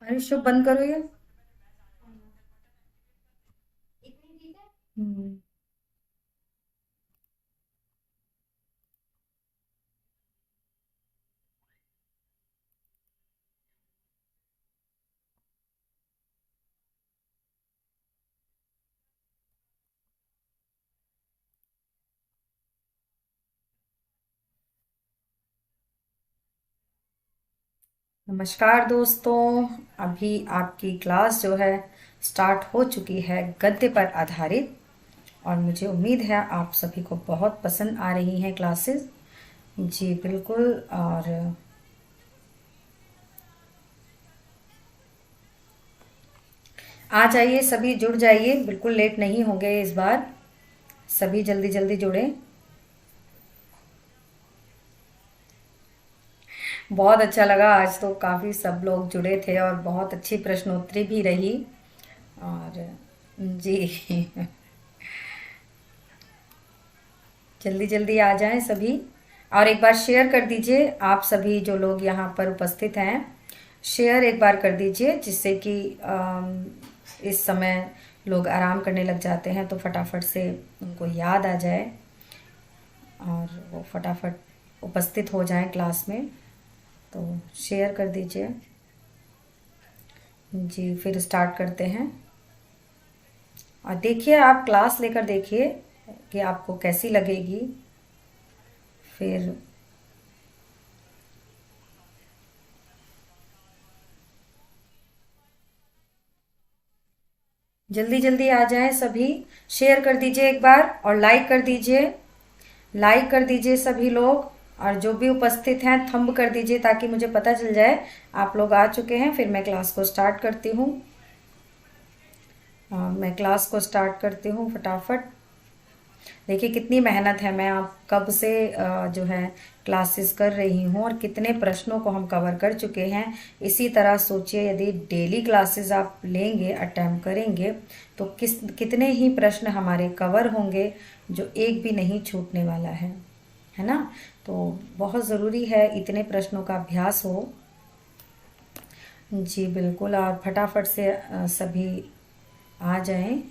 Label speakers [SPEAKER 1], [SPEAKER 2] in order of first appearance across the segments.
[SPEAKER 1] अरे शुभ बंद करो ये। हम्म। नमस्कार दोस्तों। अभी आपकी क्लास जो है स्टार्ट हो चुकी है गद्य पर आधारित। और मुझे उम्मीद है आप सभी को बहुत पसंद आ रही हैं क्लासेस। जी बिल्कुल। और आ जाइए, सभी जुड़ जाइए, बिल्कुल लेट नहीं होंगे इस बार। सभी जल्दी जल्दी जुड़े। बहुत अच्छा लगा, आज तो काफ़ी सब लोग जुड़े थे और बहुत अच्छी प्रश्नोत्तरी भी रही। और जी जल्दी जल्दी आ जाएं सभी। और एक बार शेयर कर दीजिए, आप सभी जो लोग यहाँ पर उपस्थित हैं शेयर एक बार कर दीजिए, जिससे कि इस समय लोग आराम करने लग जाते हैं तो फटाफट से उनको याद आ जाए और वो फटाफट उपस्थित हो जाएं क्लास में। तो शेयर कर दीजिए। जी फिर स्टार्ट करते हैं। और देखिए, आप क्लास लेकर देखिए कि आपको कैसी लगेगी। फिर जल्दी जल्दी आ जाएं सभी। शेयर कर दीजिए एक बार और लाइक कर दीजिए। लाइक कर दीजिए सभी लोग। और जो भी उपस्थित हैं थंब कर दीजिए ताकि मुझे पता चल जाए आप लोग आ चुके हैं। फिर मैं क्लास को स्टार्ट करती हूँ। मैं क्लास को स्टार्ट करती हूँ फटाफट। देखिए कितनी मेहनत है, मैं आप कब से जो है क्लासेस कर रही हूँ और कितने प्रश्नों को हम कवर कर चुके हैं। इसी तरह सोचिए, यदि डेली क्लासेस आप लेंगे, अटेम्प्ट करेंगे, तो कितने ही प्रश्न हमारे कवर होंगे, जो एक भी नहीं छूटने वाला है ना। तो बहुत ज़रूरी है इतने प्रश्नों का अभ्यास हो। जी बिल्कुल। और फटाफट से सभी आ जाएं।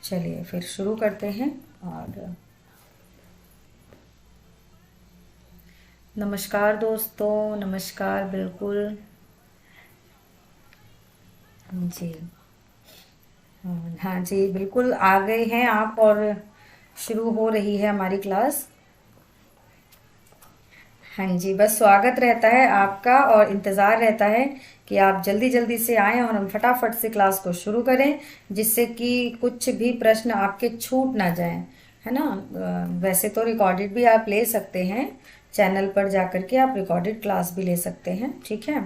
[SPEAKER 1] चलिए फिर शुरू करते हैं। और नमस्कार दोस्तों, नमस्कार बिल्कुल। जी हाँ जी बिल्कुल, आ गए हैं आप और शुरू हो रही है हमारी क्लास। हाँ जी, बस स्वागत रहता है आपका और इंतज़ार रहता है कि आप जल्दी जल्दी से आएं और हम फटाफट से क्लास को शुरू करें, जिससे कि कुछ भी प्रश्न आपके छूट ना जाएं, है ना। वैसे तो रिकॉर्डेड भी आप ले सकते हैं, चैनल पर जाकर के आप रिकॉर्डेड क्लास भी ले सकते हैं, ठीक है।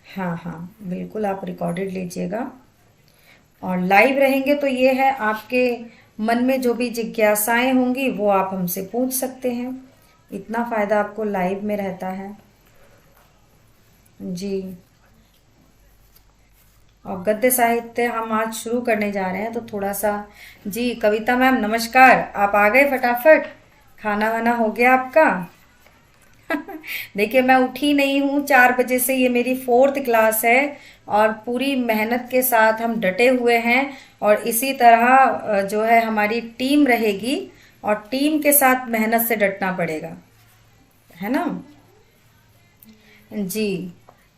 [SPEAKER 1] हाँ हाँ बिल्कुल, आप रिकॉर्डेड लीजिएगा। और लाइव रहेंगे तो ये है, आपके मन में जो भी जिज्ञासाएं होंगी वो आप हमसे पूछ सकते हैं। इतना फ़ायदा आपको लाइव में रहता है। जी। और गद्य साहित्य हम आज शुरू करने जा रहे हैं तो थोड़ा सा। जी कविता मैम नमस्कार, आप आ गए फटाफट। खाना वाना हो गया आपका? देखिए मैं उठी नहीं हूँ 4 बजे से, ये मेरी फोर्थ क्लास है और पूरी मेहनत के साथ हम डटे हुए हैं। और इसी तरह जो है हमारी टीम रहेगी और टीम के साथ मेहनत से डटना पड़ेगा, है ना। जी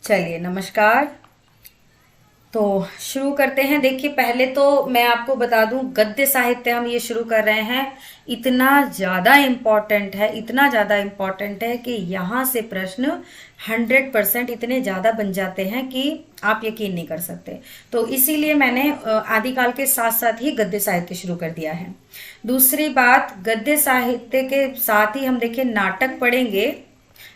[SPEAKER 1] चलिए नमस्कार। तो शुरू करते हैं। देखिए पहले तो मैं आपको बता दूं, गद्य साहित्य हम ये शुरू कर रहे हैं, इतना ज्यादा इम्पोर्टेंट है, इतना ज्यादा इम्पोर्टेंट है कि यहाँ से प्रश्न 100% इतने ज्यादा बन जाते हैं कि आप यकीन नहीं कर सकते। तो इसीलिए मैंने आदिकाल के साथ साथ ही गद्य साहित्य शुरू कर दिया है। दूसरी बात, गद्य साहित्य के साथ ही हम देखिए नाटक पढ़ेंगे,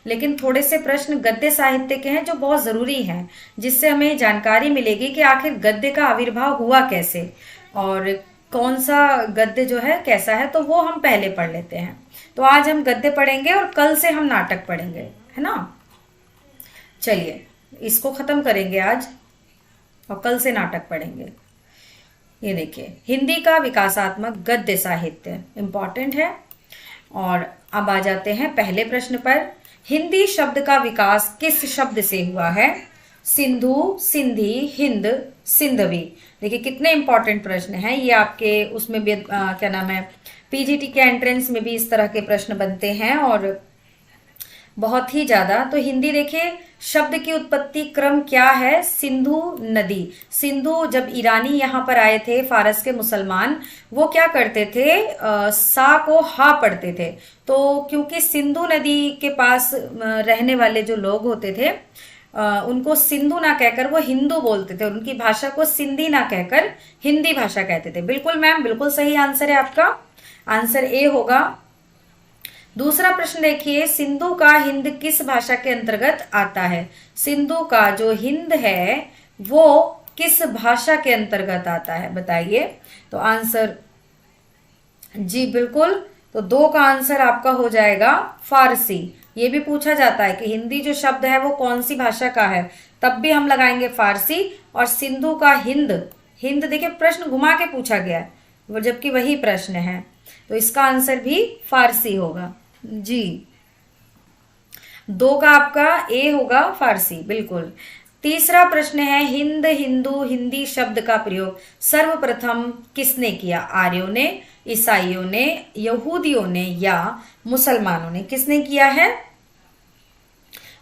[SPEAKER 1] लेकिन थोड़े से प्रश्न गद्य साहित्य के हैं जो बहुत जरूरी हैं, जिससे हमें जानकारी मिलेगी कि आखिर गद्य का आविर्भाव हुआ कैसे और कौन सा गद्य जो है कैसा है, तो वो हम पहले पढ़ लेते हैं। तो आज हम गद्य पढ़ेंगे और कल से हम नाटक पढ़ेंगे, है ना। चलिए इसको खत्म करेंगे आज और कल से नाटक पढ़ेंगे। ये देखिए, हिंदी का विकासात्मक गद्य साहित्य इंपॉर्टेंट है। और अब आ जाते हैं पहले प्रश्न पर। हिंदी शब्द का विकास किस शब्द से हुआ है? सिंधु, सिंधी, हिंद, सिंधवी। देखिए कितने इंपॉर्टेंट प्रश्न हैं ये, आपके उसमें भी क्या नाम है, पीजीटी के एंट्रेंस में भी इस तरह के प्रश्न बनते हैं और बहुत ही ज्यादा। तो हिंदी देखिए, शब्द की उत्पत्ति क्रम क्या है, सिंधु नदी। सिंधु, जब ईरानी यहाँ पर आए थे, फारस के मुसलमान, वो क्या करते थे, सा को हा पढ़ते थे। तो क्योंकि सिंधु नदी के पास रहने वाले जो लोग होते थे, उनको सिंधु ना कहकर वो हिंदू बोलते थे, उनकी भाषा को सिंधी ना कहकर हिंदी भाषा कहते थे। बिल्कुल मैम, बिल्कुल सही आंसर है आपका, आंसर ए होगा। दूसरा प्रश्न देखिए, सिंधु का हिंद किस भाषा के अंतर्गत आता है। सिंधु का जो हिंद है वो किस भाषा के अंतर्गत आता है, बताइए। तो आंसर जी बिल्कुल, तो 2 का आंसर आपका हो जाएगा फारसी। ये भी पूछा जाता है कि हिंदी जो शब्द है वो कौन सी भाषा का है, तब भी हम लगाएंगे फारसी। और सिंधु का हिंद, हिंद देखिए प्रश्न घुमा के पूछा गया है, वो जबकि वही प्रश्न है, तो इसका आंसर भी फारसी होगा जी। 2 का आपका ए होगा फारसी, बिल्कुल। तीसरा प्रश्न है, हिंद, हिंदू, हिंदी शब्द का प्रयोग सर्वप्रथम किसने किया। आर्यों ने, ईसाइयों ने, यहूदियों ने या मुसलमानों ने, किसने किया है।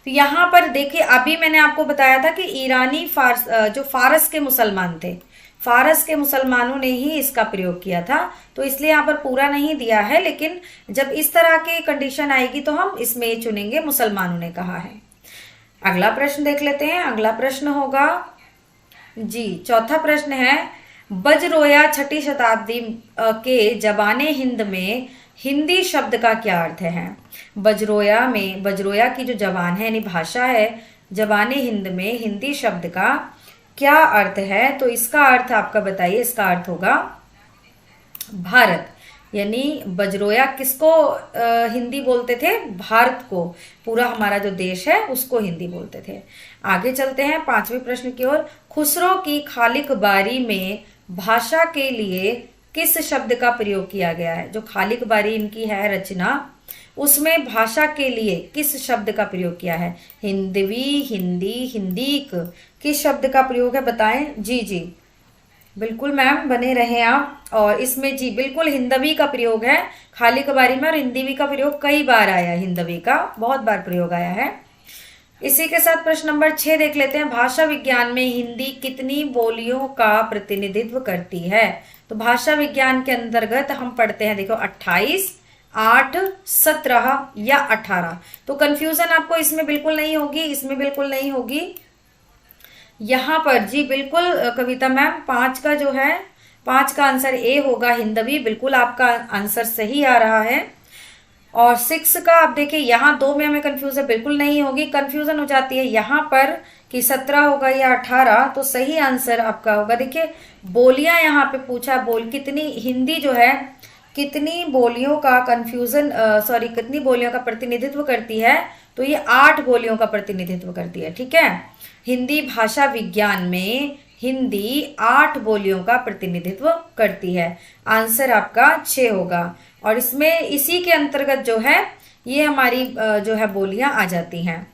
[SPEAKER 1] तो यहां पर देखिए, अभी मैंने आपको बताया था कि ईरानी जो फारस के मुसलमान थे, फारस के मुसलमानों ने ही इसका प्रयोग किया था, तो इसलिए यहाँ पर पूरा नहीं दिया है, लेकिन जब इस तरह की कंडीशन आएगी तो हम इसमें चुनेंगे मुसलमानों ने कहा है। अगला प्रश्न देख लेते हैं। अगला प्रश्न होगा जी, चौथा प्रश्न है, बजरोया 6ठी शताब्दी के जबाने हिंद में हिंदी शब्द का क्या अर्थ है। बजरोया में, बजरोया की जो जबान है यानी भाषा है, जबाने हिंद में हिंदी शब्द का क्या अर्थ है। तो इसका अर्थ आपका बताइए, इसका अर्थ होगा भारत, यानी बजरोया किसको हिंदी बोलते थे, भारत को, पूरा हमारा जो देश है उसको हिंदी बोलते थे। आगे चलते हैं 5वें प्रश्न की ओर। खुसरो की खालिक बारी में भाषा के लिए किस शब्द का प्रयोग किया गया है। जो खालिक बारी इनकी है रचना, उसमें भाषा के लिए किस शब्द का प्रयोग किया है। हिंदवी, हिंदी, हिंदीक, किस शब्द का प्रयोग है बताएं। जी जी बिल्कुल मैम, बने रहे आप। और इसमें जी बिल्कुल हिंदवी का प्रयोग है खाली कबारी में, और हिंदवी का प्रयोग कई बार आया है, हिंदवी का बहुत बार प्रयोग आया है। इसी के साथ प्रश्न नंबर 6 देख लेते हैं। भाषा विज्ञान में हिंदी कितनी बोलियों का प्रतिनिधित्व करती है। तो भाषा विज्ञान के अंतर्गत हम पढ़ते हैं, देखो 28, 8, 17 या 18। तो कंफ्यूजन आपको इसमें बिल्कुल नहीं होगी, इसमें बिल्कुल नहीं होगी। यहां पर जी बिल्कुल कविता मैम 5 का जो है, 5 का आंसर ए होगा हिंदवी, बिल्कुल आपका आंसर सही आ रहा है। और 6 का आप देखिए यहाँ 2 में हमें कंफ्यूजन बिल्कुल नहीं होगी, कंफ्यूजन हो जाती है यहाँ पर कि 17 होगा या 18। तो सही आंसर आपका होगा, देखिए बोलियां यहाँ पे पूछा, बोल कितनी हिंदी जो है कितनी बोलियों का कंफ्यूजन सॉरी कितनी बोलियों का प्रतिनिधित्व करती है। तो ये 8 बोलियों का प्रतिनिधित्व करती है, ठीक है। हिंदी भाषा विज्ञान में हिंदी 8 बोलियों का प्रतिनिधित्व करती है। आंसर आपका 6 होगा। और इसमें इसी के अंतर्गत जो है ये हमारी जो है बोलियां आ जाती हैं।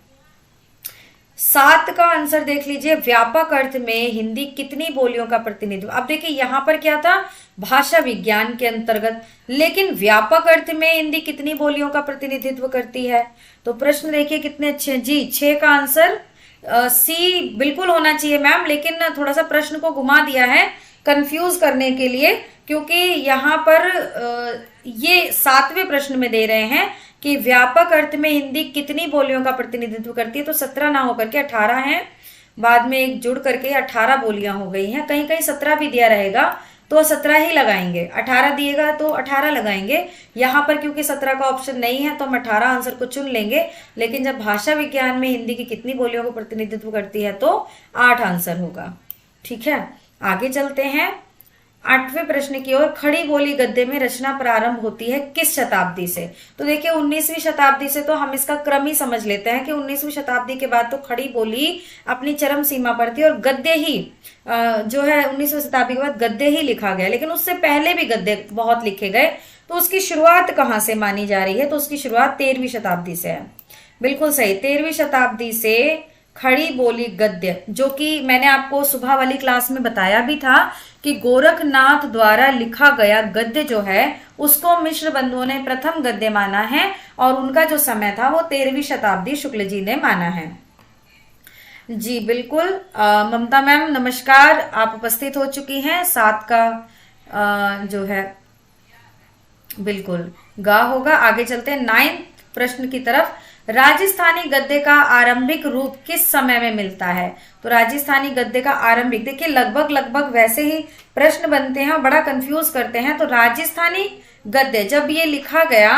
[SPEAKER 1] 7 का आंसर देख लीजिए, व्यापक अर्थ में हिंदी कितनी बोलियों का प्रतिनिधित्व। अब देखिए यहाँ पर क्या था, भाषा विज्ञान के अंतर्गत, लेकिन व्यापक अर्थ में हिंदी कितनी बोलियों का प्रतिनिधित्व करती है। तो प्रश्न देखिए कितने अच्छे हैं जी। 6 का आंसर सी बिल्कुल होना चाहिए मैम, लेकिन थोड़ा सा प्रश्न को घुमा दिया है कंफ्यूज करने के लिए, क्योंकि यहाँ पर ये 7वें प्रश्न में दे रहे हैं कि व्यापक अर्थ में हिंदी कितनी बोलियों का प्रतिनिधित्व करती है। तो 17 ना होकर के 18 है, बाद में एक जुड़ करके 18 बोलियां हो गई हैं। कहीं कहीं 17 भी दिया रहेगा तो 17 ही लगाएंगे, 18 दिएगा तो 18 लगाएंगे। यहाँ पर क्योंकि 17 का ऑप्शन नहीं है तो हम 18 आंसर को चुन लेंगे। लेकिन जब भाषा विज्ञान में हिंदी की कितनी बोलियों को प्रतिनिधित्व करती है तो 8 आंसर होगा, ठीक है। आगे चलते हैं 8वें प्रश्न की ओर। खड़ी बोली गद्य में रचना प्रारंभ होती है किस शताब्दी से। तो देखिए 19वीं शताब्दी से, तो हम इसका क्रम ही समझ लेते हैं कि 19वीं शताब्दी के बाद तो खड़ी बोली अपनी चरम सीमा पर थी और गद्य ही जो है 19वीं शताब्दी के बाद गद्य ही लिखा गया, लेकिन उससे पहले भी गद्य बहुत लिखे गए। तो उसकी शुरुआत कहाँ से मानी जा रही है, तो उसकी शुरुआत 13वीं शताब्दी से है। बिल्कुल सही, 13वीं शताब्दी से खड़ी बोली गद्य, जो कि मैंने आपको सुबह वाली क्लास में बताया भी था कि गोरखनाथ द्वारा लिखा गया गद्य जो है उसको मिश्र बंधुओं ने प्रथम गद्य माना है और उनका जो समय था वो 13वीं शताब्दी शुक्ल जी ने माना है। जी बिल्कुल। ममता मैम नमस्कार, आप उपस्थित हो चुकी हैं। 7 का जो है बिल्कुल गा होगा। आगे चलते हैं 9th प्रश्न की तरफ। राजस्थानी गद्य का आरंभिक रूप किस समय में मिलता है? तो राजस्थानी गद्य का आरंभिक, देखिए लगभग लगभग वैसे ही प्रश्न बनते हैं और बड़ा कंफ्यूज करते हैं। तो राजस्थानी गद्य जब ये लिखा गया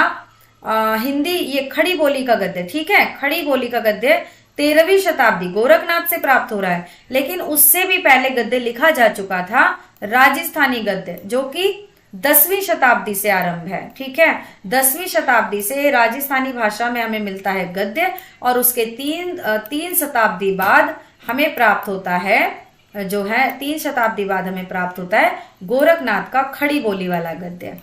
[SPEAKER 1] हिंदी, ये खड़ी बोली का गद्य, ठीक है, खड़ी बोली का गद्य 13वीं शताब्दी गोरखनाथ से प्राप्त हो रहा है, लेकिन उससे भी पहले गद्य लिखा जा चुका था राजस्थानी गद्य, जो कि 10वीं शताब्दी से आरंभ है। ठीक है, 10वीं शताब्दी से राजस्थानी भाषा में हमें मिलता है गद्य और उसके तीन शताब्दी बाद हमें प्राप्त होता है, जो है 3 शताब्दी बाद हमें प्राप्त होता है गोरखनाथ का खड़ी बोली वाला गद्य।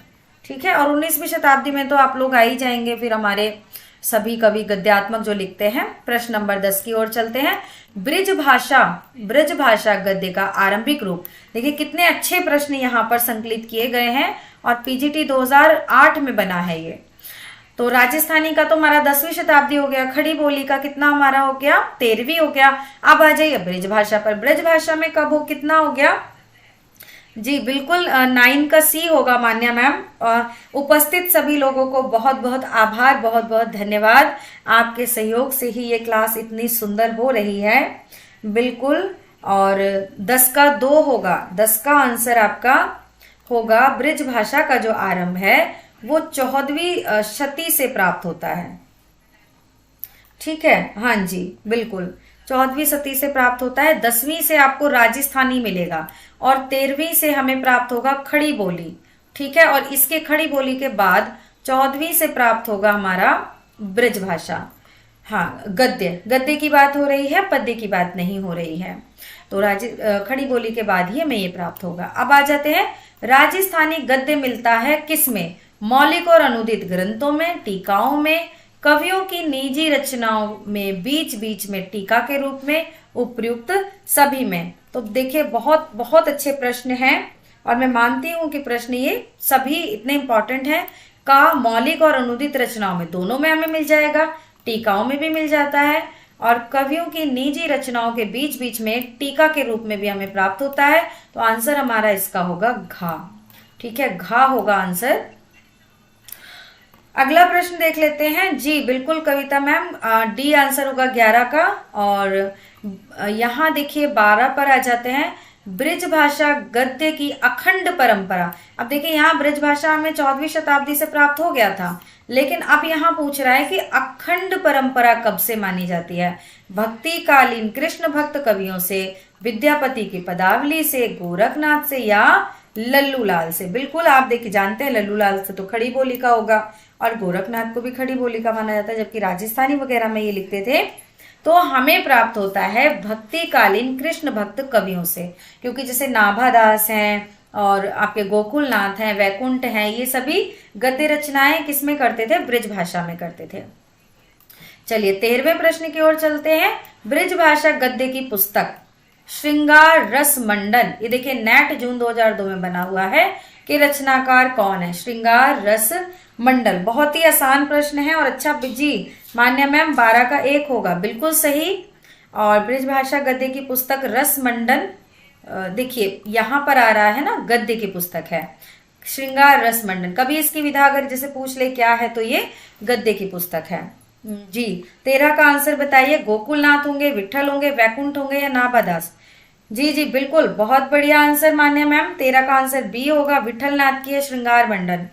[SPEAKER 1] ठीक है, और 19वीं शताब्दी में तो आप लोग आ ही जाएंगे फिर हमारे सभी कवि गद्यात्मक जो लिखते हैं। प्रश्न नंबर 10 की ओर चलते हैं। ब्रिज भाषा गद्य का आरंभिक रूप। देखिए कितने अच्छे प्रश्न यहाँ पर संकलित किए गए हैं और पीजीटी 2008 में बना है ये। तो राजस्थानी का तो हमारा 10वीं शताब्दी हो गया, खड़ी बोली का कितना हमारा हो गया, 13वीं हो गया। अब आ जाइए ब्रिज भाषा पर। ब्रिज भाषा में कब हो, कितना हो गया? जी बिल्कुल 9 का सी होगा मान्या मैम। उपस्थित सभी लोगों को बहुत बहुत आभार, बहुत बहुत धन्यवाद। आपके सहयोग से ही ये क्लास इतनी सुंदर हो रही है। बिल्कुल, और 10 का 2 होगा, 10 का आंसर आपका होगा ब्रिज भाषा का जो आरंभ है वो 14वीं शती से प्राप्त होता है। ठीक है, हाँ जी बिल्कुल 14वीं शती से प्राप्त होता है। 10वीं से आपको राजस्थानी मिलेगा और 13वीं से हमें प्राप्त होगा खड़ी बोली। ठीक है, और इसके खड़ी बोली के बाद 14वीं से प्राप्त होगा हमारा ब्रिज भाषा। हाँ, गद्य की बात हो रही है, पद्य की बात नहीं हो रही है। तो खड़ी बोली के बाद ही हमें ये प्राप्त होगा। अब आ जाते हैं, राजस्थानी गद्य मिलता है किसमें? मौलिक और अनुदित ग्रंथों में, टीकाओं में, कवियों की निजी रचनाओं में, बीच बीच में टीका के रूप में, उपयुक्त सभी में। तो देखिए बहुत बहुत अच्छे प्रश्न हैं और मैं मानती हूं कि प्रश्न ये सभी इतने इंपॉर्टेंट हैं। का मौलिक और अनुदित रचनाओं में, दोनों में हमें मिल जाएगा, टीकाओं में भी मिल जाता है और कवियों की निजी रचनाओं के बीच बीच में टीका के रूप में भी हमें प्राप्त होता है। तो आंसर हमारा इसका होगा घा। ठीक है, घा होगा आंसर। अगला प्रश्न देख लेते हैं। जी बिल्कुल कविता मैम, डी आंसर होगा 11 का। और यहाँ देखिए 12 पर आ जाते हैं। ब्रिज भाषा गद्य की अखंड परंपरा। अब देखिए यहाँ ब्रिज भाषा हमें 14वीं शताब्दी से प्राप्त हो गया था, लेकिन अब यहाँ पूछ रहा है कि अखंड परंपरा कब से मानी जाती है? भक्ति कालीन कृष्ण भक्त कवियों से, विद्यापति की पदावली से, गोरखनाथ से या लल्लू लाल से? बिल्कुल आप देखिए जानते हैं लल्लू लाल से तो खड़ी बोली का होगा और गोरखनाथ को भी खड़ी बोली का माना जाता है, जबकि राजस्थानी वगैरह में ये लिखते थे। तो हमें प्राप्त होता है भक्तिकालीन कृष्ण भक्त कवियों से, क्योंकि जैसे नाभादास हैं और आपके गोकुलनाथ हैं, वैकुंठ हैं, ये सभी गद्य रचनाएं किसमें करते थे? ब्रिज भाषा में करते थे। चलिए 13वें प्रश्न की ओर चलते हैं। ब्रिज भाषा गद्य की पुस्तक श्रृंगार रस मंडन, ये देखिए नेट जून 2002 में बना हुआ है कि रचनाकार कौन है? श्रृंगार रस मंडल। बहुत ही आसान प्रश्न है और अच्छा जी मान्या मैम 12 का 1 होगा, बिल्कुल सही। और ब्रिज भाषा गद्य की पुस्तक रस मंडन, देखिए यहाँ पर आ रहा है ना, गद्य की पुस्तक है श्रृंगार रस मंडन। कभी इसकी विधा अगर जैसे पूछ ले क्या है तो ये गद्य की पुस्तक है। जी 13 का आंसर बताइए। गोकुलनाथ होंगे, विठल होंगे, वैकुंठ होंगे या नाभादास? जी जी बिल्कुल बहुत बढ़िया आंसर मान्या मैम। 13 का आंसर बी होगा, विठल नाथ की है श्रृंगार मंडन।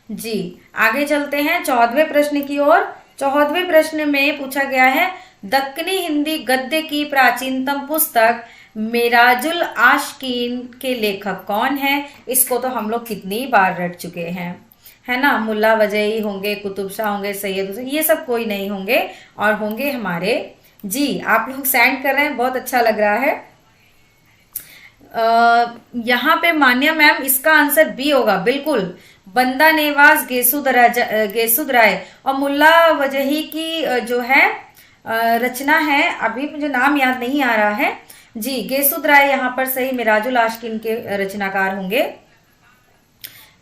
[SPEAKER 1] जी आगे चलते हैं 14वें प्रश्न की ओर। 14वें प्रश्न में पूछा गया है दक्कनी हिंदी गद्य की प्राचीनतम पुस्तक मेराजुल आशकीन के लेखक कौन है? इसको तो हम लोग कितनी बार रट चुके हैं, है ना। मुल्ला वजही होंगे, कुतुब शाह होंगे, सैयद हुसैन, ये सब कोई नहीं होंगे और होंगे हमारे, जी आप लोग सेंड कर रहे हैं, बहुत अच्छा लग रहा है। यहाँ पे मान्या मैम इसका आंसर बी होगा, बिल्कुल। बंदा नेवाज गेसुद राय और मुल्ला वजही की जो है रचना है, अभी मुझे नाम याद नहीं आ रहा है जी। गेसुद राय यहाँ पर सही, मिराजुल आशिकीन के रचनाकार होंगे,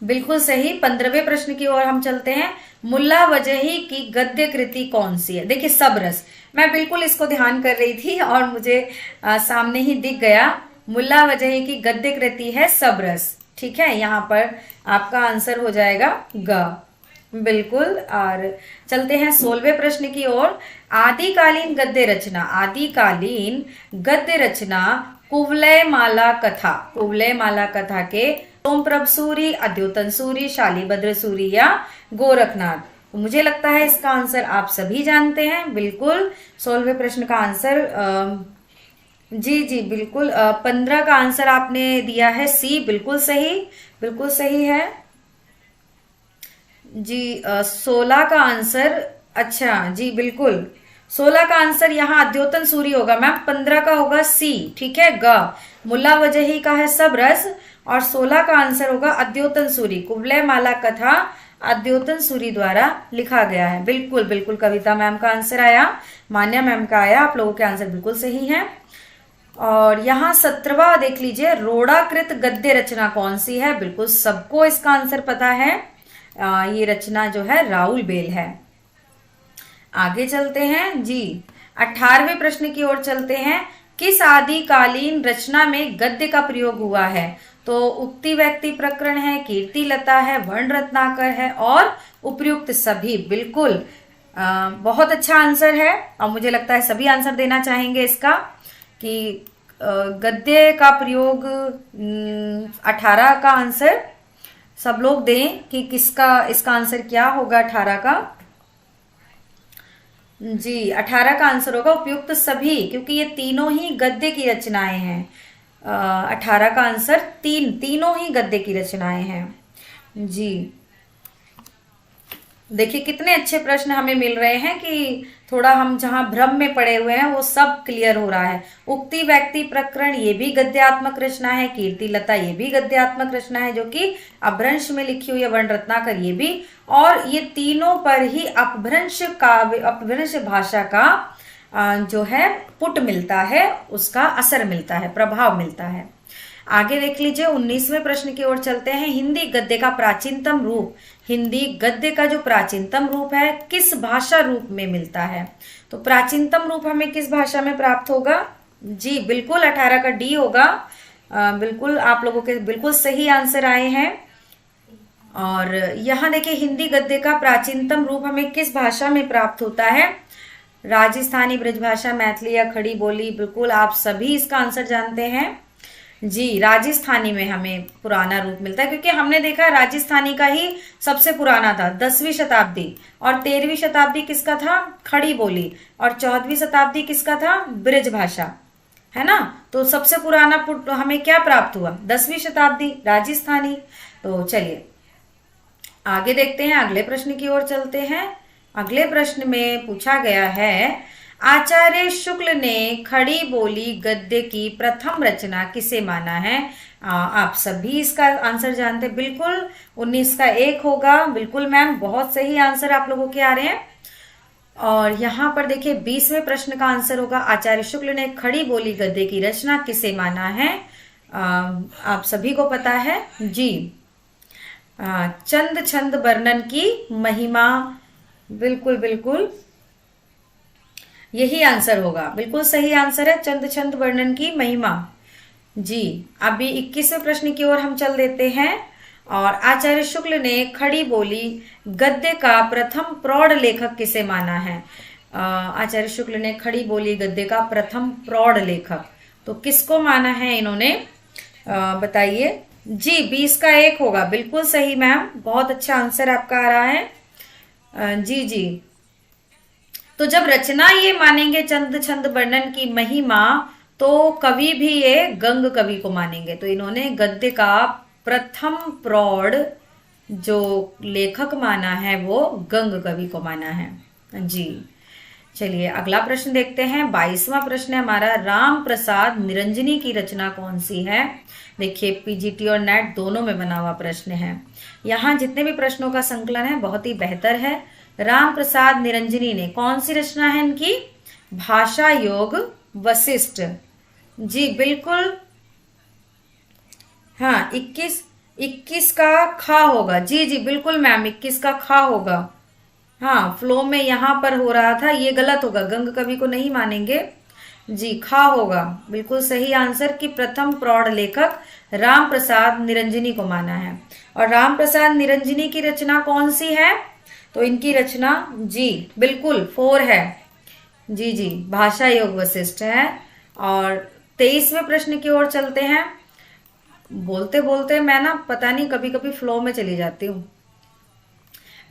[SPEAKER 1] बिल्कुल सही। 15वें प्रश्न की ओर हम चलते हैं। मुल्ला वजही की गद्य कृति कौन सी है? देखिए सबरस, मैं बिल्कुल इसको ध्यान कर रही थी और मुझे सामने ही दिख गया। मुल्ला वजही की गद्य कृति है सबरस, ठीक है। यहाँ पर आपका आंसर हो जाएगा ग, बिल्कुल। और चलते हैं 16वें प्रश्न की ओर। आदिकालीन गद्य रचना, आदिकालीन गद्य रचना कुवलय माला कथा, कुवलय माला कथा के सोमप्रभ सूरी, अद्योतन सूरी, शालीभद्र सूरी या गोरखनाथ? तो मुझे लगता है इसका आंसर आप सभी जानते हैं, बिल्कुल। 16वें प्रश्न का आंसर जी जी बिल्कुल 15 का आंसर आपने दिया है सी, बिल्कुल सही, बिल्कुल सही है जी। 16 का आंसर, अच्छा जी बिल्कुल 16 का आंसर यहाँ अद्योतन सूरी होगा मैम, 15 का होगा सी, ठीक है ग। मुल्ला वजही का है सबरस और 16 का आंसर होगा अद्योतन सूरी। कुवलय माला कथा अद्योतन सूरी द्वारा लिखा गया है, बिल्कुल बिल्कुल। कविता मैम का आंसर आया, मान्या मैम का आया, आप लोगों के आंसर बिल्कुल सही है। और यहाँ 17वां देख लीजिए, रोड़ाकृत गद्य रचना कौन सी है? बिल्कुल सबको इसका आंसर पता है, ये रचना जो है राउल बेल है। आगे चलते हैं जी, 18वें प्रश्न की ओर चलते हैं। किस आदिकालीन रचना में गद्य का प्रयोग हुआ है? तो उक्ति व्यक्ति प्रकरण है, कीर्ति लता है, वर्ण रत्नाकर है और उपर्युक्त सभी, बिल्कुल। बहुत अच्छा आंसर है और मुझे लगता है सभी आंसर देना चाहेंगे इसका कि गद्य का प्रयोग 18 का आंसर सब लोग दें कि किसका, इसका आंसर क्या होगा 18 का? जी 18 का आंसर होगा उपयुक्त सभी, क्योंकि ये तीनों ही गद्य की रचनाएं हैं। 18 का आंसर तीनों ही गद्य की रचनाएं हैं जी। देखिए कितने अच्छे प्रश्न हमें मिल रहे हैं कि थोड़ा हम जहां भ्रम में पड़े हुए हैं वो सब क्लियर हो रहा है। उक्ति व्यक्ति प्रकरण ये भी गद्यात्मक रचना है, कीर्ति लता ये भी गद्यात्मक रचना है जो कि अपभ्रंश में लिखी हुई है, वर्ण रत्नाकर ये भी, और ये तीनों पर ही अपभ्रंश काव्य, अपभ्रंश भाषा का जो है पुट मिलता है, उसका असर मिलता है, प्रभाव मिलता है। आगे देख लीजिए 19वें प्रश्न की ओर चलते हैं। हिंदी गद्य का प्राचीनतम रूप, हिंदी गद्य का जो प्राचीनतम रूप है किस भाषा रूप में मिलता है? तो प्राचीनतम रूप हमें किस भाषा में प्राप्त होगा? जी बिल्कुल 18 का डी होगा, बिल्कुल आप लोगों के बिल्कुल सही आंसर आए हैं। और यहाँ देखिए हिंदी गद्य का प्राचीनतम रूप हमें किस भाषा में प्राप्त होता है? राजस्थानी, ब्रजभाषा, मैथिली या खड़ी बोली? बिल्कुल आप सभी इसका आंसर जानते हैं जी। राजस्थानी में हमें पुराना रूप मिलता है, क्योंकि हमने देखा राजस्थानी का ही सबसे पुराना था 10वीं शताब्दी, और 13वीं शताब्दी किसका था? खड़ी बोली, और 14वीं शताब्दी किसका था? ब्रजभाषा, है ना। तो सबसे पुराना पुट हमें क्या प्राप्त हुआ? 10वीं शताब्दी, राजस्थानी। तो चलिए आगे देखते हैं, अगले प्रश्न की ओर चलते हैं। अगले प्रश्न में पूछा गया है, आचार्य शुक्ल ने खड़ी बोली गद्य की प्रथम रचना किसे माना है? आप सभी इसका आंसर जानते हैं, बिल्कुल 19 का 1 होगा, बिल्कुल मैम बहुत सही आंसर आप लोगों के आ रहे हैं। और यहाँ पर देखिए 20वें प्रश्न का आंसर होगा, आचार्य शुक्ल ने खड़ी बोली गद्य की रचना किसे माना है? आप सभी को पता है जी, चंद छंद वर्णन की महिमा, बिल्कुल बिल्कुल यही आंसर होगा, बिल्कुल सही आंसर है, चंद छंद वर्णन की महिमा जी। अभी 21वें प्रश्न की ओर हम चल देते हैं। और आचार्य शुक्ल ने खड़ी बोली गद्य का प्रथम प्रौढ़ लेखक किसे माना है? आचार्य शुक्ल ने खड़ी बोली गद्य का प्रथम प्रौढ़ लेखक, तो किसको माना है इन्होंने? बताइए जी। 20 का 1 होगा, बिल्कुल सही मैम, बहुत अच्छा आंसर आपका आ रहा है जी जी। तो जब रचना ये मानेंगे चंद छंद वर्णन की महिमा, तो कवि भी ये गंग कवि को मानेंगे। तो इन्होंने गद्य का प्रथम प्रौढ़ जो लेखक माना है वो गंग कवि को माना है जी। चलिए अगला प्रश्न देखते हैं। 22वां प्रश्न है हमारा, राम प्रसाद निरंजनी की रचना कौन सी है? देखिए पीजीटी और नेट दोनों में बना हुआ प्रश्न है। यहाँ जितने भी प्रश्नों का संकलन है बहुत ही बेहतर है। राम प्रसाद निरंजनी ने, कौन सी रचना है इनकी? भाषा योग वशिष्ठ। जी बिल्कुल, हाँ 21 का खा होगा। जी जी बिल्कुल मैम, 21 का खा होगा। हाँ फ्लो में यहाँ पर हो रहा था, ये गलत होगा, गंग कवि को नहीं मानेंगे। जी खा होगा, बिल्कुल सही आंसर कि प्रथम प्रौढ़ लेखक राम प्रसाद निरंजनी को माना है। और राम प्रसाद निरंजनी की रचना कौन सी है? तो इनकी रचना जी बिल्कुल 4 है। जी जी भाषा योग वशिष्ठ है। और 23वें प्रश्न की ओर चलते हैं। बोलते बोलते मैं ना पता नहीं कभी कभी फ्लो में चली जाती हूँ।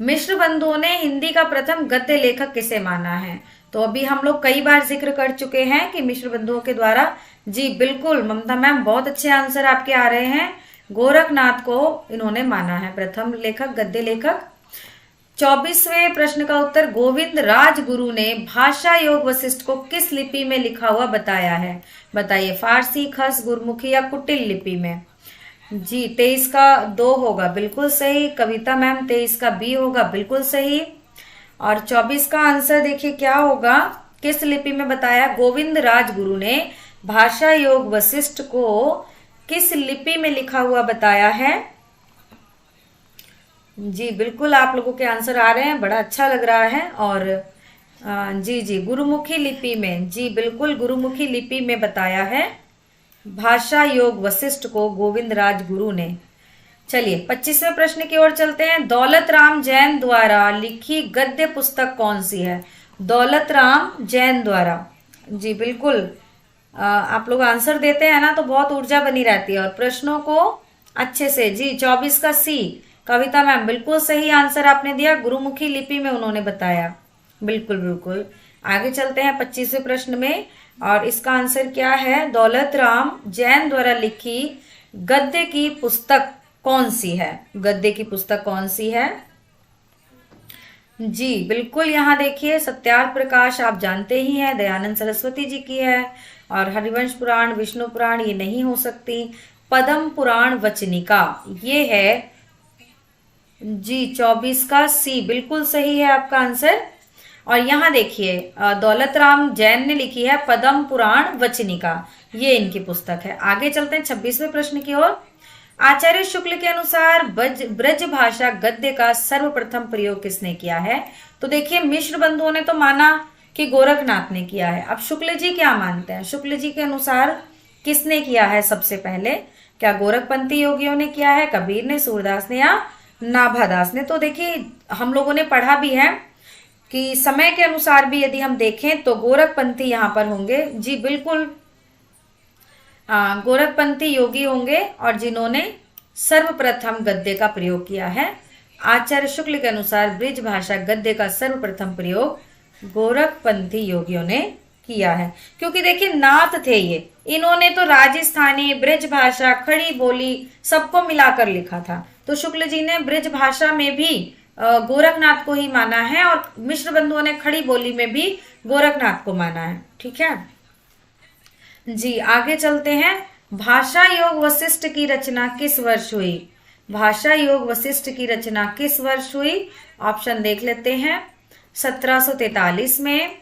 [SPEAKER 1] मिश्र बंधुओं ने हिंदी का प्रथम गद्य लेखक किसे माना है? तो अभी हम लोग कई बार जिक्र कर चुके हैं कि मिश्र बंधुओं के द्वारा, जी बिल्कुल ममता मैम बहुत अच्छे आंसर आपके आ रहे हैं, गोरखनाथ को इन्होंने माना है प्रथम लेखक, गद्य लेखक। 24वें प्रश्न का उत्तर, गोविंद राजगुरु ने भाषा योग वशिष्ठ को किस लिपि में लिखा हुआ बताया है? बताइए, फारसी, खस, गुरमुखी या कुटिल लिपि में? जी 23 का 2 होगा, बिल्कुल सही। कविता मैम 23 का बी होगा, बिल्कुल सही। और 24 का आंसर देखिए क्या होगा, किस लिपि में बताया? गोविंद राजगुरु ने भाषा योग वशिष्ठ को किस लिपि में लिखा हुआ बताया है? जी बिल्कुल आप लोगों के आंसर आ रहे हैं, बड़ा अच्छा लग रहा है। और जी जी गुरुमुखी लिपि में, जी बिल्कुल गुरुमुखी लिपि में बताया है भाषा योग वशिष्ठ को गोविंद राजगुरु ने। चलिए 25वें प्रश्न की ओर चलते हैं। दौलत राम जैन द्वारा लिखी गद्य पुस्तक कौन सी है? दौलत राम जैन द्वारा, जी बिल्कुल आप लोग आंसर देते हैं ना तो बहुत ऊर्जा बनी रहती है और प्रश्नों को अच्छे से। जी 24 का सी, कविता मैम बिल्कुल सही आंसर आपने दिया, गुरुमुखी लिपि में उन्होंने बताया, बिल्कुल बिल्कुल। आगे चलते हैं 25वें प्रश्न में और इसका आंसर क्या है? दौलत राम जैन द्वारा लिखी गद्य की पुस्तक कौन सी है? गद्य की पुस्तक कौन सी है? जी बिल्कुल, यहाँ देखिए सत्यार्थ प्रकाश आप जानते ही हैं, दयानंद सरस्वती जी की है। और हरिवंश पुराण, विष्णु पुराण ये नहीं हो सकती। पद्म पुराण वचनिका ये है। जी 24 का सी बिल्कुल सही है आपका आंसर। और यहाँ देखिए दौलत राम जैन ने लिखी है पद्म पुराण वचनिका, ये इनकी पुस्तक है। आगे चलते हैं 26वें प्रश्न की ओर। आचार्य शुक्ल के अनुसार ब्रज भाषा गद्य का सर्वप्रथम प्रयोग किसने किया है? तो देखिए मिश्र बंधुओं ने तो माना कि गोरखनाथ ने किया है, अब शुक्ल जी क्या मानते हैं? शुक्ल जी के अनुसार किसने किया है सबसे पहले? क्या गोरखपंथी योगियों ने किया है, कबीर ने, सूरदास ने या नाभादास ने? तो देखिए हम लोगों ने पढ़ा भी है कि समय के अनुसार भी यदि हम देखें तो गोरखपंथी यहाँ पर होंगे। जी बिल्कुल गोरखपंथी योगी होंगे और जिन्होंने सर्वप्रथम गद्य का प्रयोग किया है। आचार्य शुक्ल के अनुसार ब्रिज भाषा गद्य का सर्वप्रथम प्रयोग गोरखपंथी योगियों ने किया है, क्योंकि देखिए नाथ थे ये, इन्होंने तो राजस्थानी, ब्रिज भाषा, खड़ी बोली सबको मिलाकर लिखा था। तो शुक्ल जी ने ब्रिज भाषा में भी गोरखनाथ को ही माना है और मिश्र बंधुओं ने खड़ी बोली में भी गोरखनाथ को माना है। ठीक है जी, आगे चलते हैं। भाषा योग वशिष्ठ की रचना किस वर्ष हुई? भाषा योग वशिष्ठ की रचना किस वर्ष हुई? ऑप्शन देख लेते हैं। 1743 में,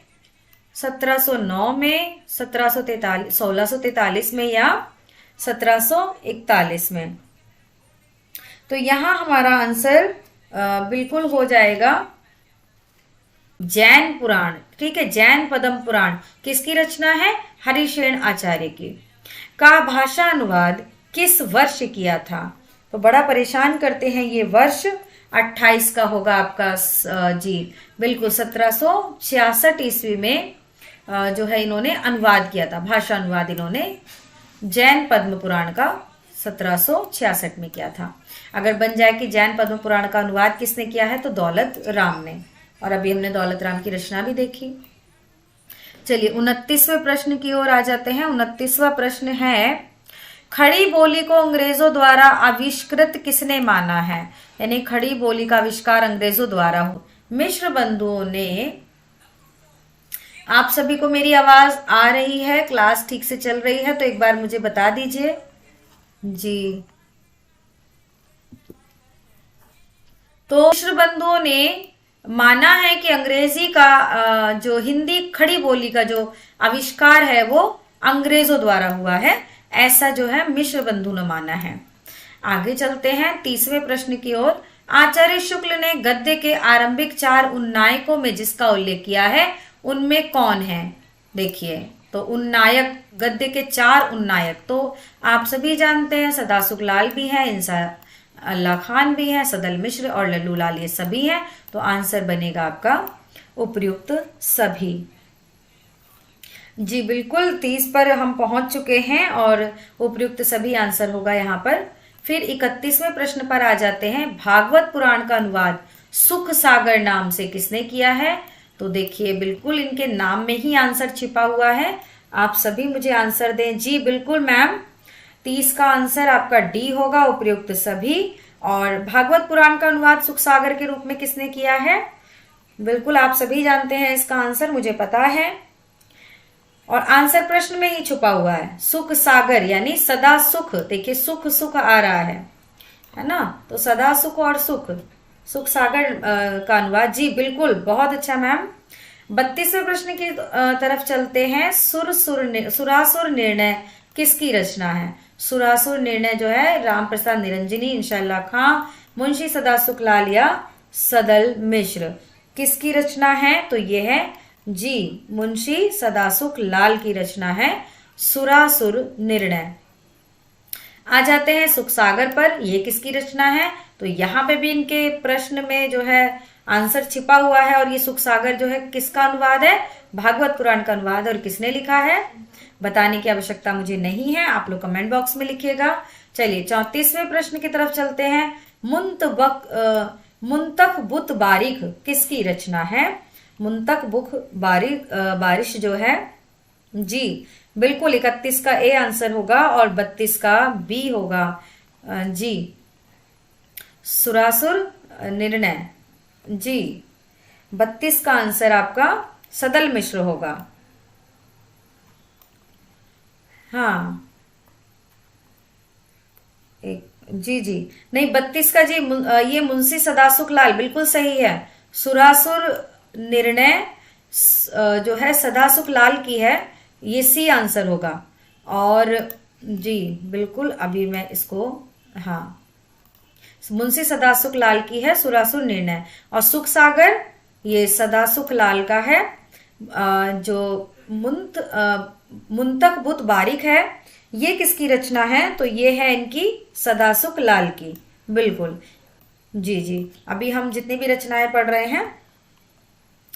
[SPEAKER 1] 1709 में, 1643 में या 1741 में? तो यहां हमारा आंसर बिल्कुल हो जाएगा जैन पुराण। ठीक है, जैन पद्म पुराण किसकी रचना है? हरिशेन आचार्य की। का भाषा अनुवाद किस वर्ष किया था? तो बड़ा परेशान करते हैं ये वर्ष, 28 का होगा आपका। जी बिल्कुल 1766 ईस्वी में जो है इन्होंने अनुवाद किया था, भाषा अनुवाद इन्होंने जैन पद्म पुराण का 1766 में किया था। अगर बन जाए कि जैन पद्म पुराण का अनुवाद किसने किया है तो दौलत राम ने, और अभी हमने दौलत राम की रचना भी देखी। चलिए 29वें प्रश्न की ओर आ जाते हैं। 29वां प्रश्न है, खड़ी बोली को अंग्रेजों द्वारा आविष्कृत किसने माना है? यानी खड़ी बोली का आविष्कार अंग्रेजों द्वारा हो। मिश्र बंधुओं ने। आप सभी को मेरी आवाज आ रही है? क्लास ठीक से चल रही है? तो एक बार मुझे बता दीजिए। जी तो मिश्र बंधुओं ने माना है कि अंग्रेजी का जो हिंदी खड़ी बोली का जो आविष्कार है वो अंग्रेजों द्वारा हुआ है, ऐसा जो है मिश्र बंधु ने माना है। आगे चलते हैं 30वें प्रश्न की ओर। आचार्य शुक्ल ने गद्य के आरंभिक 4 उन्नायकों में जिसका उल्लेख किया है उनमें कौन है? देखिए, तो उन्नायक, गद्य के 4 उन्नायक तो आप सभी जानते हैं, सदासुख लाल भी है, इंसार अल्लाह खान भी है, सदल मिश्र और लल्लू लाल, ये सभी हैं। तो आंसर बनेगा आपका उपर्युक्त सभी। जी बिल्कुल, 30 पर हम पहुंच चुके हैं और उपर्युक्त सभी आंसर होगा यहाँ पर। फिर 31वें प्रश्न पर आ जाते हैं। भागवत पुराण का अनुवाद सुख सागर नाम से किसने किया है? तो देखिए, बिल्कुल इनके नाम में ही आंसर छिपा हुआ है। आप सभी मुझे आंसर दें। जी बिल्कुल मैम, 30 का आंसर आपका डी होगा, उपर्युक्त सभी। और भागवत पुराण का अनुवाद सुख सागर के रूप में किसने किया है? बिल्कुल आप सभी जानते हैं इसका आंसर, मुझे पता है। और आंसर प्रश्न में ही छुपा हुआ है, सुख सागर यानी सदा सुख। देखिए, सुख सुख आ रहा है ना, तो सदा सुख और सुख, सुख सागर का अनुवाद। जी बिल्कुल, बहुत अच्छा मैम। 32वें प्रश्न की तरफ चलते हैं। सुरासुर निर्णय किसकी रचना है? सुरासुर निर्णय जो है राम प्रसाद निरंजनी, इंशाअल्लाह खां, मुंशी सदासुख लाल या सदल मिश्र, किसकी रचना है? तो ये है जी मुंशी सदासुख लाल की रचना है सुरासुर निर्णय। आ जाते हैं सुख सागर पर, ये किसकी रचना है? तो यहाँ पे भी इनके प्रश्न में जो है आंसर छिपा हुआ है। और ये सुख सागर जो है किसका अनुवाद है? भागवत पुराण का अनुवाद। और किसने लिखा है बताने की आवश्यकता मुझे नहीं है, आप लोग कमेंट बॉक्स में लिखिएगा। चलिए 34वें प्रश्न की तरफ चलते हैं। मुंतक बुत बारिक किसकी रचना है? मुंतक बुक बारिश जो है, जी बिल्कुल 31 का ए आंसर होगा और 32 का बी होगा। जी सुरासुर निर्णय, जी 32 का आंसर आपका सदल मिश्र होगा। हाँ जी जी नहीं, 32 का जी ये मुंशी सदासुख लाल बिल्कुल सही है। सुरासुर निर्णय जो है सदासुख लाल की है, ये सी आंसर होगा। और जी बिल्कुल, अभी मैं इसको, हाँ मुंशी सदासुख लाल की है सुरासुर निर्णय। और सुख सागर ये सदासुख लाल का है। जो मुंतक बुत बारिक है, ये किसकी रचना है? तो ये है इनकी सदासुख लाल की, बिल्कुल जी जी। अभी हम जितनी भी रचनाएं पढ़ रहे हैं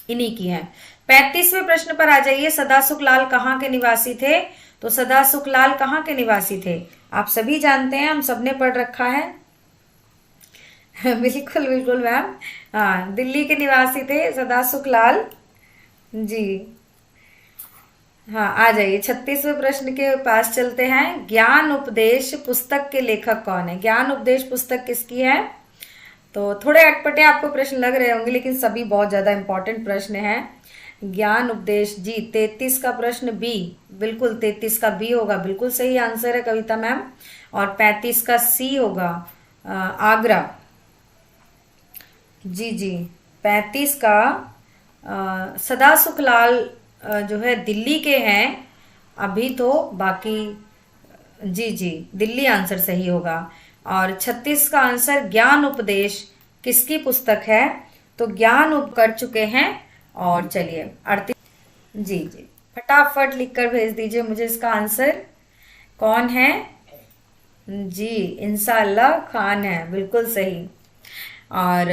[SPEAKER 1] इन्हीं की हैं। 35वें प्रश्न पर आ जाइए। सदासुख लाल कहाँ के निवासी थे? तो सदासुख लाल कहाँ के निवासी थे? आप सभी जानते हैं, हम सबने पढ़ रखा है। बिल्कुल बिल्कुल मैम, हाँ दिल्ली के निवासी थे सदासुख लाल जी। हाँ आ जाइए, 36वें प्रश्न के पास चलते हैं। ज्ञान उपदेश पुस्तक के लेखक कौन है? ज्ञान उपदेश पुस्तक किसकी है? तो थोड़े अटपटे आपको प्रश्न लग रहे होंगे, लेकिन सभी बहुत ज्यादा इंपॉर्टेंट प्रश्न हैं। ज्ञान उपदेश, जी 33 का प्रश्न बी, बिल्कुल 33 का बी होगा, बिल्कुल सही आंसर है कविता मैम। और 35 का सी होगा आगरा, जी जी। 35 का सदासुख लाल जो है दिल्ली के हैं अभी, तो बाकी जी जी दिल्ली आंसर सही होगा। और 36 का आंसर ज्ञान उपदेश किसकी पुस्तक है? तो ज्ञान उप कर चुके हैं। और चलिए 38, जी जी फटाफट लिखकर भेज दीजिए मुझे इसका आंसर कौन है। जी इंशाअल्लाह खान है, बिल्कुल सही। और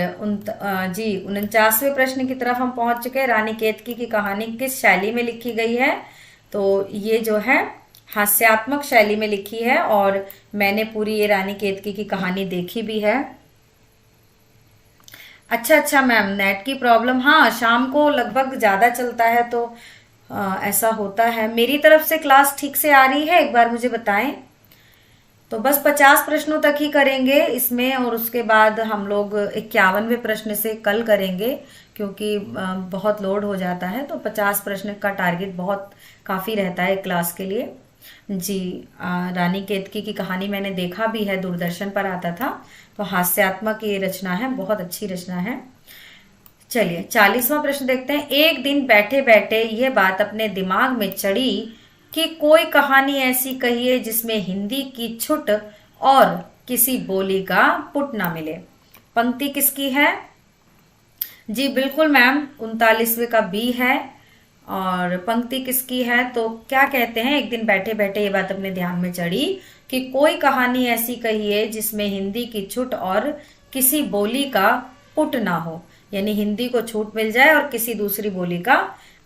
[SPEAKER 1] जी 49वें प्रश्न की तरफ हम पहुंच चुके हैं। रानी केतकी की कहानी किस शैली में लिखी गई है? तो ये जो है हास्यात्मक शैली में लिखी है। और मैंने पूरी ये रानी केतकी की कहानी देखी भी है। अच्छा मैम, नेट की प्रॉब्लम, हाँ शाम को लगभग ज्यादा चलता है तो ऐसा होता है। मेरी तरफ से क्लास ठीक से आ रही है, एक बार मुझे बताएं। तो बस 50 प्रश्नों तक ही करेंगे इसमें, और उसके बाद हम लोग 51वें प्रश्न से कल करेंगे, क्योंकि बहुत लोड हो जाता है। तो 50 प्रश्न का टारगेट बहुत काफी रहता है क्लास के लिए। जी रानी केतकी की कहानी मैंने देखा भी है, दूरदर्शन पर आता था। तो हास्यात्मक ये रचना है, बहुत अच्छी रचना है। चलिए 40वां प्रश्न देखते हैं। एक दिन बैठे बैठे यह बात अपने दिमाग में चढ़ी कि कोई कहानी ऐसी कहिए जिसमें हिंदी की छुट और किसी बोली का पुट ना मिले। पंक्ति किसकी है? जी बिल्कुल मैम, 39वें का बी है। और पंक्ति किसकी है? तो क्या कहते हैं, एक दिन बैठे बैठे ये बात अपने ध्यान में चढ़ी कि कोई कहानी ऐसी कहिए जिसमें हिंदी की छूट और किसी बोली का पुट ना हो, यानी हिंदी को छूट मिल जाए और किसी दूसरी बोली का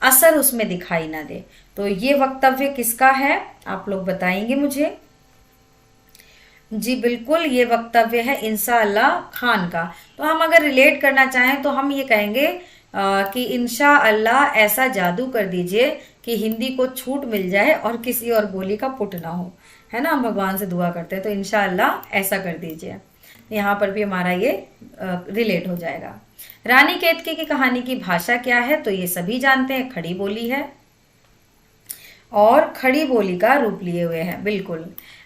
[SPEAKER 1] असर उसमें दिखाई ना दे। तो ये वक्तव्य किसका है, आप लोग बताएंगे मुझे। जी बिल्कुल, ये वक्तव्य है इंशाअल्लाह खान का। तो हम अगर रिलेट करना चाहें तो हम ये कहेंगे कि इंशाअल्लाह ऐसा जादू कर दीजिए कि हिंदी को छूट मिल जाए और किसी और बोली का पुट ना हो, है ना। हम भगवान से दुआ करते हैं, तो इंशाअल्लाह ऐसा कर दीजिए। यहाँ पर भी हमारा ये रिलेट हो जाएगा। रानी केतकी की कहानी की भाषा क्या है? तो ये सभी जानते हैं, खड़ी बोली है और खड़ी बोली का रूप लिए हुए है। बिल्कुल।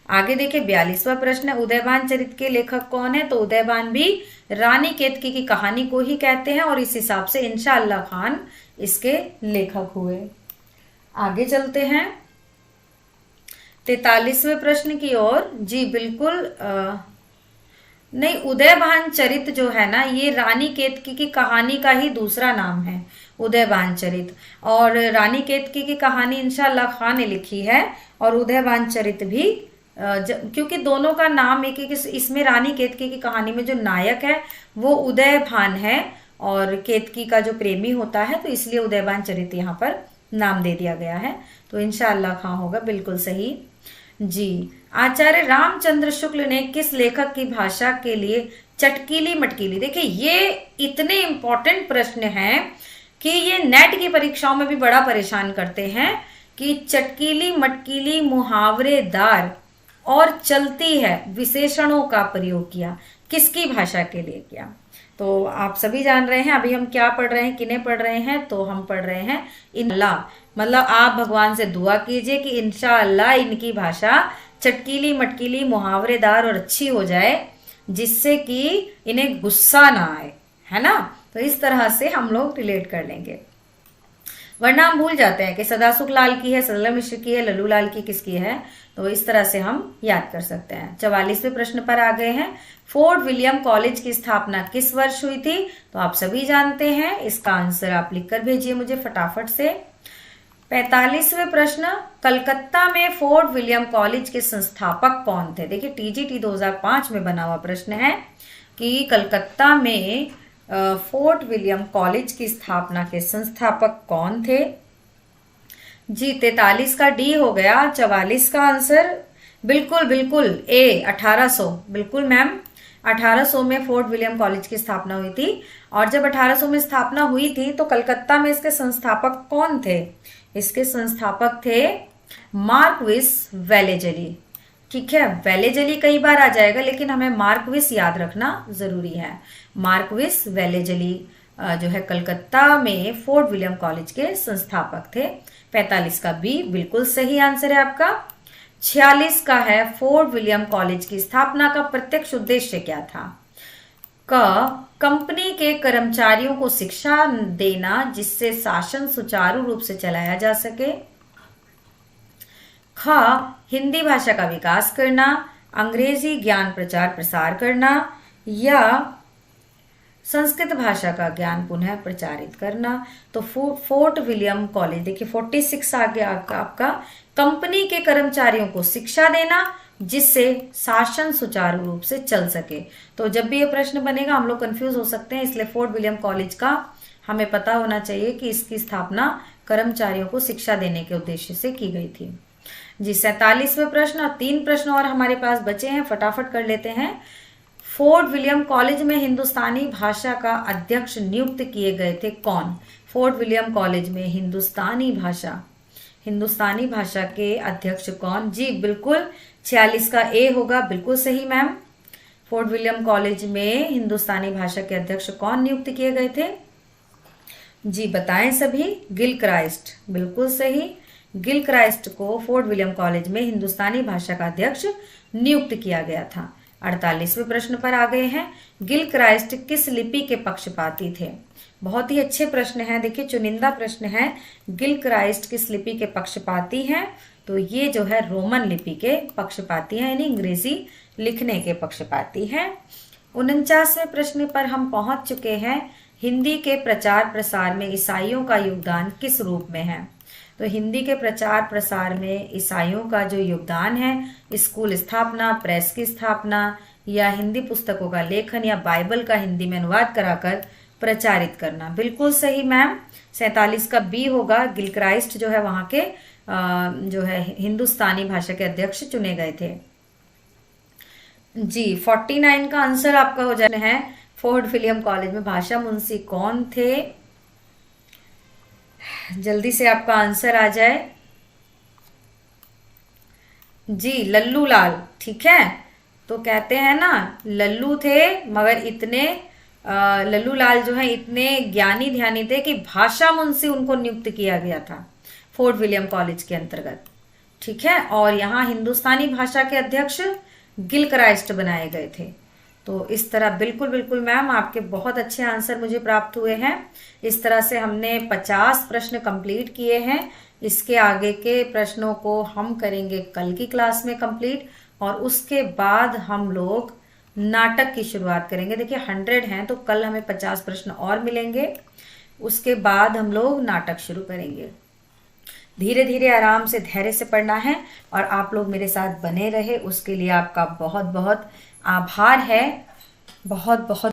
[SPEAKER 1] आगे देखिए 42वां प्रश्न है, उदयभान चरित के लेखक कौन है? तो उदयभान भी रानी केतकी की कहानी को ही कहते हैं और इस हिसाब से इंशाअल्लाह खान इसके लेखक हुए। आगे चलते हैं 43वें प्रश्न की ओर। जी बिल्कुल, नहीं, उदयभान चरित जो है ना, ये रानी केतकी की कहानी का ही दूसरा नाम है, उदयभान चरित। और रानी केतकी की कहानी इंशाअल्लाह खान ने लिखी है और उदयभान चरित भी, क्योंकि दोनों का नाम एक एक, इसमें रानी केतकी की कहानी में जो नायक है वो उदयभान है और केतकी का जो प्रेमी होता है, तो इसलिए उदयभान चरित यहाँ पर नाम दे दिया गया है। तो इंशाअल्लाह खान होगा, बिल्कुल सही। जी, आचार्य रामचंद्र शुक्ल ने किस लेखक की भाषा के लिए चटकीली मटकीली, देखिए ये इतने इंपॉर्टेंट प्रश्न हैं कि ये नेट की परीक्षाओं में भी बड़ा परेशान करते हैं कि चटकीली मटकीली मुहावरेदार और चलती है विशेषणों का प्रयोग किया, किसकी भाषा के लिए किया। तो आप सभी जान रहे हैं अभी हम क्या पढ़ रहे हैं, किन्हें पढ़ रहे हैं। तो हम पढ़ रहे हैं इंशाअल्लाह, मतलब आप भगवान से दुआ कीजिए कि इंशाअल्लाह इनकी भाषा चटकीली मटकीली मुहावरेदार और अच्छी हो जाए, जिससे कि इन्हें गुस्सा ना आए, है ना। तो इस तरह से हम लोग रिलेट कर लेंगे, वरना हम भूल जाते हैं कि सदासुख लाल की है, सरला मिश्र की है, लल्लू लाल की किसकी है। तो इस तरह से हम याद कर सकते हैं। 44वें प्रश्न पर आ गए हैं। फोर्ट विलियम कॉलेज की स्थापना किस वर्ष हुई थी? तो आप सभी जानते हैं, इसका आंसर आप लिखकर भेजिए मुझे फटाफट से। 45वें प्रश्न, कलकत्ता में फोर्ट विलियम कॉलेज के संस्थापक कौन थे? देखिए टीजीटी 2005 में बना हुआ प्रश्न है कि कलकत्ता में फोर्ट विलियम कॉलेज की स्थापना के संस्थापक कौन थे? जी 43 का डी हो गया, 44 का आंसर बिल्कुल बिल्कुल ए 1800। बिल्कुल मैम, 1800 में फोर्ट विलियम कॉलेज की स्थापना हुई थी। और जब 1800 में स्थापना हुई थी तो कलकत्ता में इसके संस्थापक कौन थे? इसके संस्थापक थे मार्क्विस वेलेजली। ठीक है, वेलेजली कई बार आ जाएगा लेकिन हमें मार्क्विस याद रखना जरूरी है। मार्क्विस वेलेजली जो है कलकत्ता में फोर्ट विलियम कॉलेज के संस्थापक थे। 45 का बी बिल्कुल सही आंसर है आपका। 46 का है, फोर्ट विलियम कॉलेज की स्थापना का प्रत्यक्ष उद्देश्य क्या था? क, कंपनी के कर्मचारियों को शिक्षा देना जिससे शासन सुचारू रूप से चलाया जा सके। ख, हिंदी भाषा का विकास करना, अंग्रेजी ज्ञान प्रचार प्रसार करना या संस्कृत भाषा का ज्ञान पुनः प्रचारित करना। तो फोर्ट विलियम कॉलेज देखिए 46 आ गया आपका, कंपनी के कर्मचारियों को शिक्षा देना जिससे शासन सुचारू रूप से चल सके। तो जब भी ये प्रश्न बनेगा हम लोग कंफ्यूज हो सकते हैं, इसलिए फोर्ट विलियम कॉलेज का हमें पता होना चाहिए कि इसकी स्थापना कर्मचारियों को शिक्षा देने के उद्देश्य से की गई थी। जी 47वें प्रश्न, और 3 प्रश्न और हमारे पास बचे हैं, फटाफट कर लेते हैं। फोर्ट विलियम कॉलेज में हिंदुस्तानी भाषा का अध्यक्ष नियुक्त किए गए थे कौन? फोर्ट विलियम कॉलेज में हिंदुस्तानी भाषा के अध्यक्ष कौन? जी बिल्कुल 46 का ए होगा, बिल्कुल सही मैम। फोर्ट विलियम कॉलेज में हिंदुस्तानी भाषा के अध्यक्ष कौन नियुक्त किए गए थे? जी बताएं सभी। गिल क्राइस्ट, बिल्कुल सही। गिल क्राइस्ट को फोर्ट विलियम कॉलेज में हिंदुस्तानी भाषा का अध्यक्ष नियुक्त किया गया था। 48वें प्रश्न पर आ गए हैं। गिलक्राइस्ट किस लिपि के पक्षपाती थे? बहुत ही अच्छे प्रश्न हैं। देखिए चुनिंदा प्रश्न है, गिलक्राइस्ट किस लिपि के पक्षपाती हैं? तो ये जो है रोमन लिपि के पक्षपाती हैं, यानी अंग्रेजी लिखने के पक्षपाती हैं। 49वें प्रश्न पर हम पहुंच चुके हैं। हिंदी के प्रचार प्रसार में ईसाइयों का योगदान किस रूप में है? तो हिंदी के प्रचार प्रसार में ईसाइयों का जो योगदान है, स्कूल स्थापना, प्रेस की स्थापना, या हिंदी पुस्तकों का लेखन, या बाइबल का हिंदी में अनुवाद कराकर प्रचारित करना। बिल्कुल सही मैम, 47 का बी होगा। गिलक्राइस्ट जो है वहां के जो है हिंदुस्तानी भाषा के अध्यक्ष चुने गए थे जी। 49 का आंसर आपका हो जाना है फोर्ट विलियम कॉलेज में भाषा मुंशी कौन थे? जल्दी से आपका आंसर आ जाए जी, लल्लू लाल। ठीक है, तो कहते हैं ना लल्लू थे, मगर इतने लल्लू लाल जो है इतने ज्ञानी ध्यानी थे कि भाषा मुंशी उनको नियुक्त किया गया था फोर्ट विलियम कॉलेज के अंतर्गत। ठीक है, और यहाँ हिंदुस्तानी भाषा के अध्यक्ष गिलक्राइस्ट बनाए गए थे। तो इस तरह बिल्कुल बिल्कुल मैम, आपके बहुत अच्छे आंसर मुझे प्राप्त हुए हैं। इस तरह से हमने 50 प्रश्न कंप्लीट किए हैं। इसके आगे के प्रश्नों को हम करेंगे कल की क्लास में कंप्लीट, और उसके बाद हम लोग नाटक की शुरुआत करेंगे। देखिए 100 हैं, तो कल हमें 50 प्रश्न और मिलेंगे। उसके बाद हम लोग नाटक शुरू करेंगे। धीरे धीरे आराम से धैर्य से पढ़ना है, और आप लोग मेरे साथ बने रहे उसके लिए आपका बहुत बहुत आभार है। बहुत बहुत